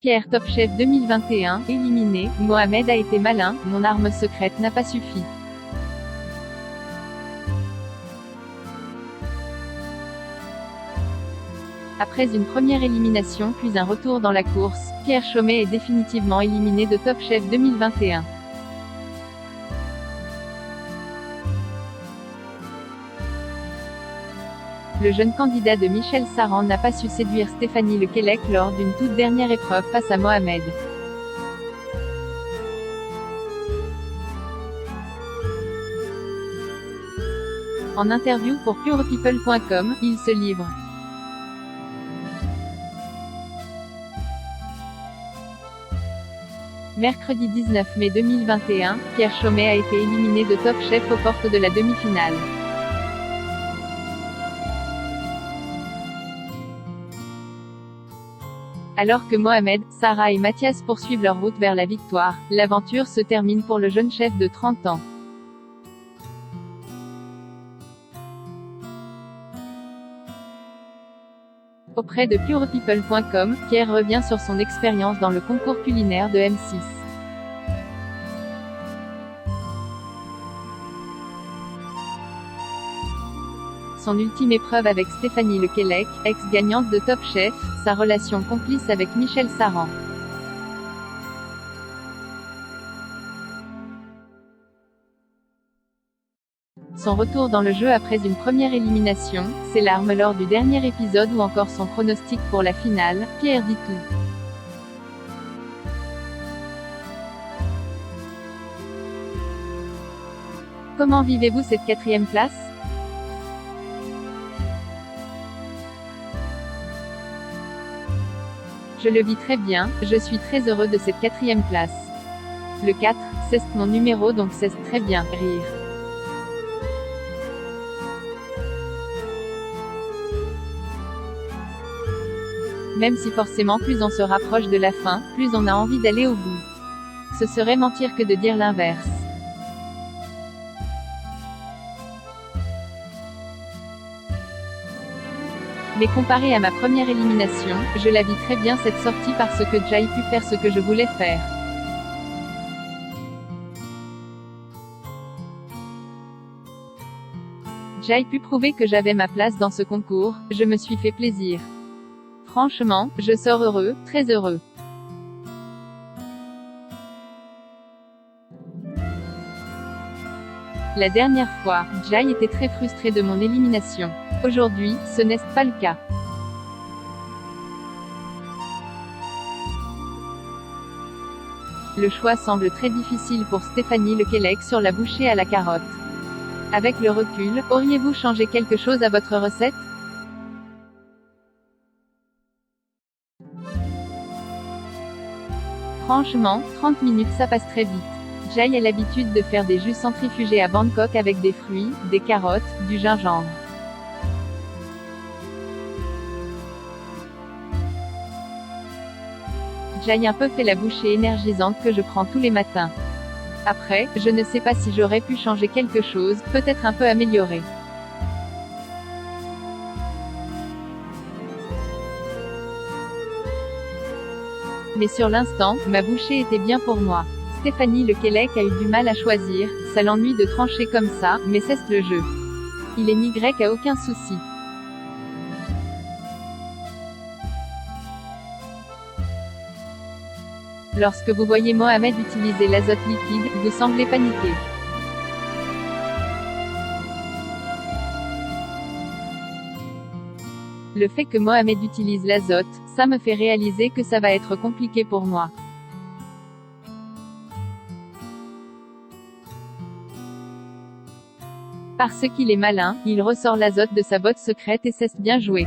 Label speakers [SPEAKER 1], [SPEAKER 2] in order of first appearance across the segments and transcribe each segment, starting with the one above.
[SPEAKER 1] Pierre Top Chef 2021, éliminé, Mohamed a été malin, mon arme secrète n'a pas suffi. Après une première élimination puis un retour dans la course, Pierre Chaumet est définitivement éliminé de Top Chef 2021. Le jeune candidat de Michel Saran n'a pas su séduire Stéphanie Lequelec lors d'une toute dernière épreuve face à Mohamed. En interview pour purepeople.com, il se livre. Mercredi 19 mai 2021, Pierre Chaumet a été éliminé de Top Chef aux portes de la demi-finale. Alors que Mohamed, Sarah et Mathias poursuivent leur route vers la victoire, l'aventure se termine pour le jeune chef de 30 ans. Auprès de purepeople.com, Pierre revient sur son expérience dans le concours culinaire de M6. Son ultime épreuve avec Stéphanie Lequelec, ex-gagnante de Top Chef, sa relation complice avec Michel Saran. Son retour dans le jeu après une première élimination, ses larmes lors du dernier épisode ou encore son pronostic pour la finale, Pierre dit tout. Comment vivez-vous cette 4e place ? Je le vis très bien, je suis très heureux de cette 4e place. Le 4, c'est mon numéro donc c'est très bien, rire. Même si forcément plus on se rapproche de la fin, plus on a envie d'aller au bout. Ce serait mentir que de dire l'inverse. Mais comparé à ma première élimination, je la vis très bien cette sortie parce que j'ai pu faire ce que je voulais faire. J'ai pu prouver que j'avais ma place dans ce concours, je me suis fait plaisir. Franchement, je sors heureux, très heureux. La dernière fois, Jai était très frustré de mon élimination. Aujourd'hui, ce n'est pas le cas. Le choix semble très difficile pour Stéphanie Lequelec sur la bouchée à la carotte. Avec le recul, auriez-vous changé quelque chose à votre recette ? Franchement, 30 minutes ça passe très vite. Jai a l'habitude de faire des jus centrifugés à Bangkok avec des fruits, des carottes, du gingembre. Jai un peu fait la bouchée énergisante que je prends tous les matins. Après, je ne sais pas si j'aurais pu changer quelque chose, peut-être un peu améliorer. Mais sur l'instant, ma bouchée était bien pour moi. Stéphanie Lequelec a eu du mal à choisir, ça l'ennuie de trancher comme ça, mais c'est le jeu. Il est ni grec à aucun souci. Lorsque vous voyez Mohamed utiliser l'azote liquide, vous semblez paniquer. Le fait que Mohamed utilise l'azote, ça me fait réaliser que ça va être compliqué pour moi. Parce qu'il est malin, il ressort l'azote de sa botte secrète et c'est bien joué.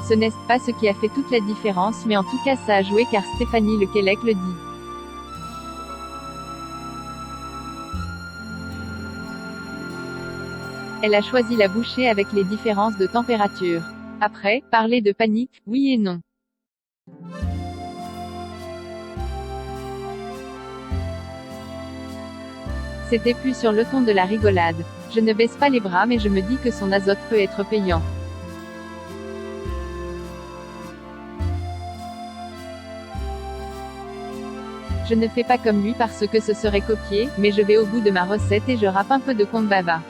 [SPEAKER 1] Ce n'est pas ce qui a fait toute la différence mais en tout cas ça a joué car Stéphanie Lequelec le dit. Elle a choisi la bouchée avec les différences de température. Après, parler de panique, oui et non. C'était plus sur le ton de la rigolade. Je ne baisse pas les bras mais je me dis que son azote peut être payant. Je ne fais pas comme lui parce que ce serait copier, mais je vais au bout de ma recette et je râpe un peu de combe bava.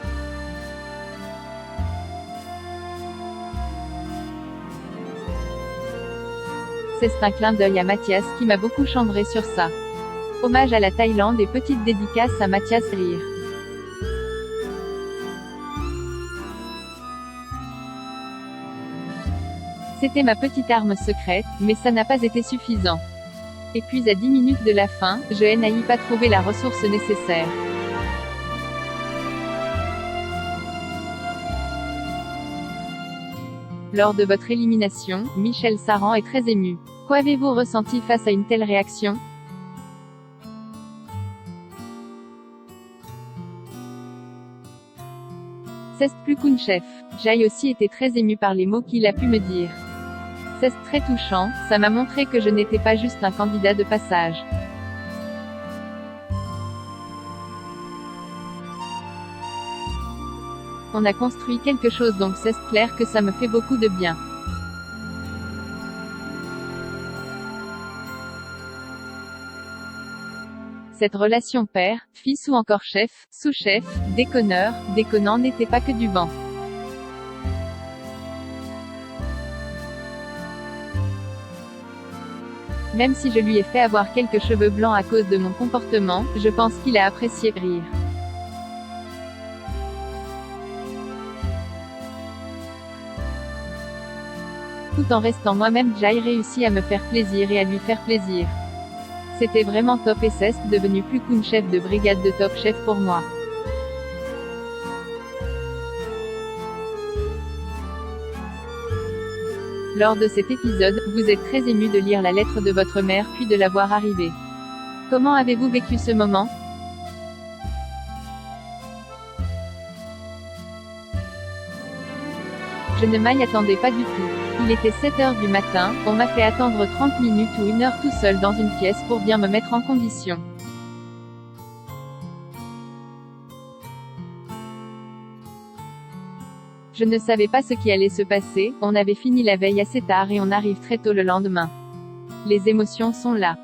[SPEAKER 1] C'est un clin d'œil à Mathias qui m'a beaucoup chambré sur ça. Hommage à la Thaïlande et petite dédicace à Mathias Rire. C'était ma petite arme secrète, mais ça n'a pas été suffisant. Et puis à 10 minutes de la fin, je n'ai pas trouvé la ressource nécessaire. Lors de votre élimination, Michel Saran est très ému. Qu'avez-vous ressenti face à une telle réaction? C'est plus qu'un chef. J'ai aussi été très ému par les mots qu'il a pu me dire. C'est très touchant, ça m'a montré que je n'étais pas juste un candidat de passage. On a construit quelque chose donc c'est clair que ça me fait beaucoup de bien. Cette relation père, fils ou encore chef, sous-chef, déconneur, déconnant n'était pas que du vent. Même si je lui ai fait avoir quelques cheveux blancs à cause de mon comportement, je pense qu'il a apprécié rire. Tout en restant moi-même, j'ai réussi à me faire plaisir et à lui faire plaisir. C'était vraiment top et c'est devenu plus qu'une chef de brigade de top chef pour moi. Lors de cet épisode, vous êtes très ému de lire la lettre de votre mère puis de la voir arriver. Comment avez-vous vécu ce moment? Je ne m'y attendais pas du tout. Il était 7 heures du matin, on m'a fait attendre 30 minutes ou 1 heure tout seul dans une pièce pour bien me mettre en condition. Je ne savais pas ce qui allait se passer, on avait fini la veille assez tard et on arrive très tôt le lendemain. Les émotions sont là.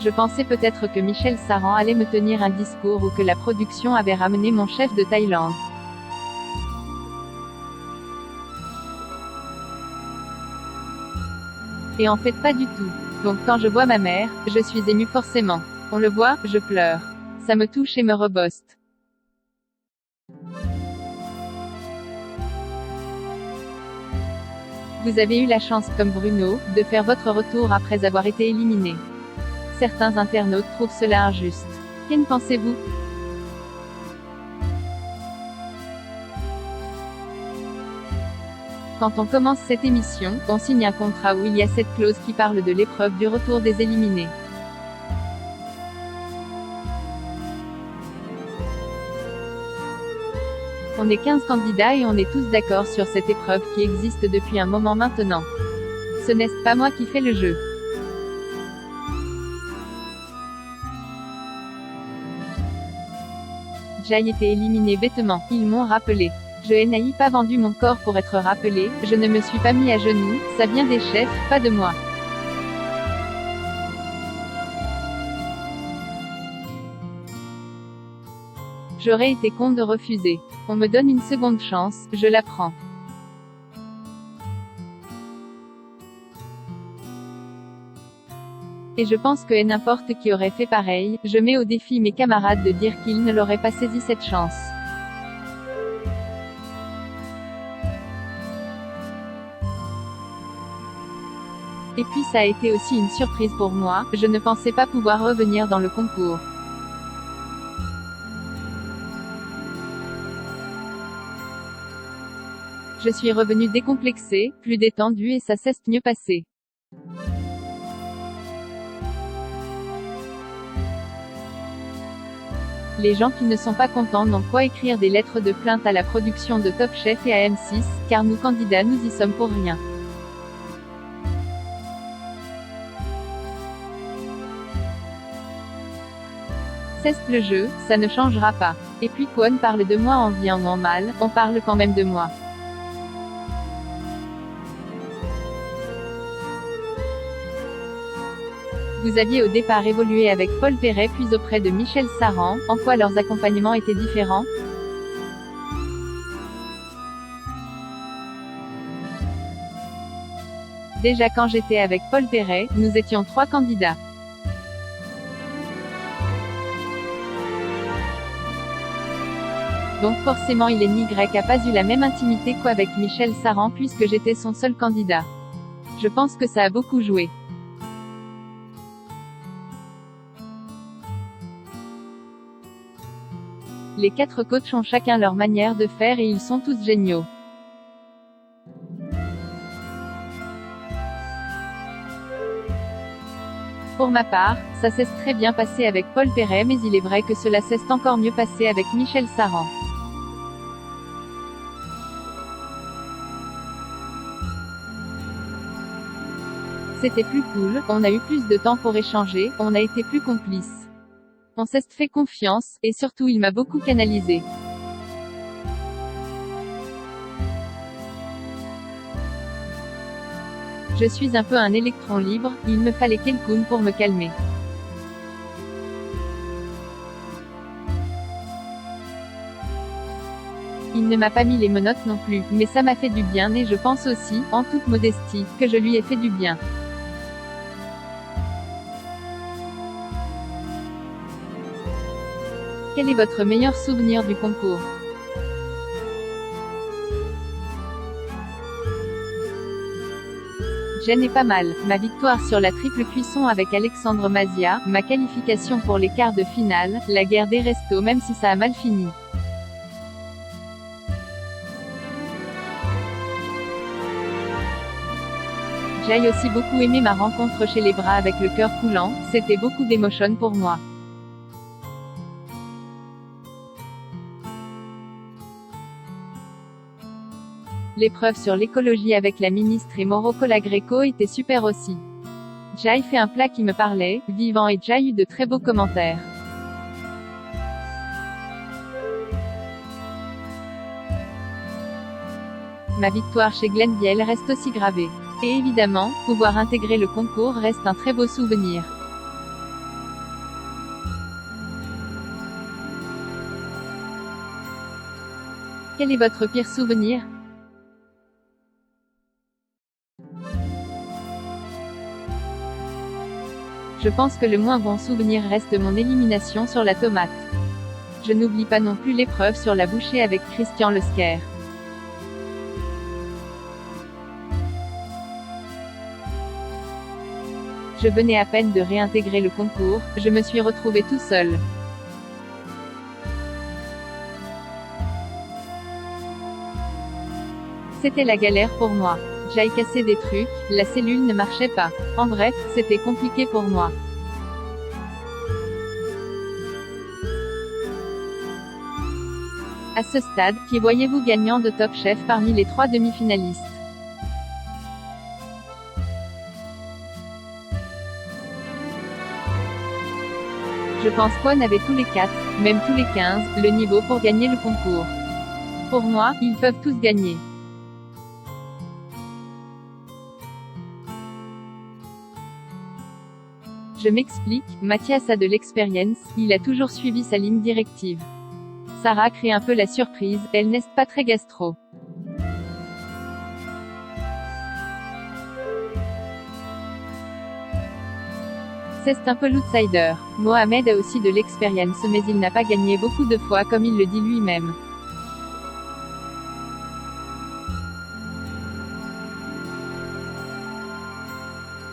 [SPEAKER 1] Je pensais peut-être que Michel Saran allait me tenir un discours ou que la production avait ramené mon chef de Thaïlande. Et en fait pas du tout. Donc quand je vois ma mère, je suis émue forcément. On le voit, je pleure. Ça me touche et me reboste. Vous avez eu la chance, comme Bruno, de faire votre retour après avoir été éliminé. Certains internautes trouvent cela injuste. Qu'en pensez-vous? Quand on commence cette émission, on signe un contrat où il y a cette clause qui parle de l'épreuve du retour des éliminés. On est 15 candidats et on est tous d'accord sur cette épreuve qui existe depuis un moment maintenant. Ce n'est pas moi qui fais le jeu. J'ai été éliminé bêtement, ils m'ont rappelé. Je n'ai pas vendu mon corps pour être rappelé, je ne me suis pas mis à genoux, ça vient des chefs, pas de moi. J'aurais été con de refuser. On me donne une seconde chance, je la prends. Et je pense que n'importe qui aurait fait pareil, je mets au défi mes camarades de dire qu'ils ne l'auraient pas saisi cette chance. Et puis ça a été aussi une surprise pour moi, je ne pensais pas pouvoir revenir dans le concours. Je suis revenue décomplexée, plus détendue et ça s'est mieux passé. Les gens qui ne sont pas contents n'ont qu'à écrire des lettres de plainte à la production de Top Chef et à M6, car nous candidats nous y sommes pour rien. C'est le jeu, ça ne changera pas. Et puis qu'on parle de moi en bien ou en mal, on parle quand même de moi. Vous aviez au départ évolué avec Paul Perret puis auprès de Michel Saran, en quoi leurs accompagnements étaient différents? Déjà quand j'étais avec Paul Perret, nous étions 3 candidats. Donc forcément il est Y a pas eu la même intimité qu'avec Michel Saran puisque j'étais son seul candidat. Je pense que ça a beaucoup joué. Les 4 coachs ont chacun leur manière de faire et ils sont tous géniaux. Pour ma part, ça s'est très bien passé avec Paul Perret mais il est vrai que cela s'est encore mieux passé avec Michel Saran. C'était plus cool, on a eu plus de temps pour échanger, on a été plus complices. On s'est fait confiance, et surtout il m'a beaucoup canalisé. Je suis un peu un électron libre, il me fallait quelqu'un pour me calmer. Il ne m'a pas mis les menottes non plus, mais ça m'a fait du bien et je pense aussi, en toute modestie, que je lui ai fait du bien. Quel est votre meilleur souvenir du concours? Jen est pas mal, ma victoire sur la triple cuisson avec Alexandre Masia, ma qualification pour les quarts de finale, la guerre des restos même si ça a mal fini. J'ai aussi beaucoup aimé ma rencontre chez les bras avec le cœur coulant, c'était beaucoup d'émotion pour moi. L'épreuve sur l'écologie avec la ministre et Mauro Colagreco était super aussi. J'ai fait un plat qui me parlait, vivant et j'ai eu de très beaux commentaires. Ma victoire chez Glenviel reste aussi gravée. Et évidemment, pouvoir intégrer le concours reste un très beau souvenir. Quel est votre pire souvenir? Je pense que le moins bon souvenir reste mon élimination sur la tomate. Je n'oublie pas non plus l'épreuve sur la bouchée avec Christian Lesquer. Je venais à peine de réintégrer le concours, je me suis retrouvé tout seul. C'était la galère pour moi. J'ai cassé des trucs, la cellule ne marchait pas. En bref, c'était compliqué pour moi. À ce stade, qui voyez-vous gagnant de Top Chef parmi les 3 demi-finalistes? Je pense qu'on avait tous les 4, même tous les 15, le niveau pour gagner le concours. Pour moi, ils peuvent tous gagner. Je m'explique, Mathias a de l'expérience, il a toujours suivi sa ligne directive. Sarah crée un peu la surprise, elle n'est pas très gastro. C'est un peu l'outsider. Mohamed a aussi de l'expérience mais il n'a pas gagné beaucoup de fois comme il le dit lui-même.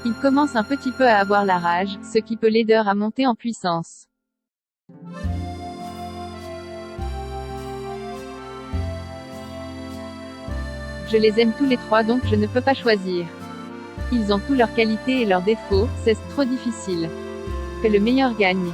[SPEAKER 1] Il commence un petit peu à avoir la rage, ce qui peut l'aider à monter en puissance. Je les aime tous les 3 donc je ne peux pas choisir. Ils ont tous leurs qualités et leurs défauts, c'est trop difficile. Que le meilleur gagne.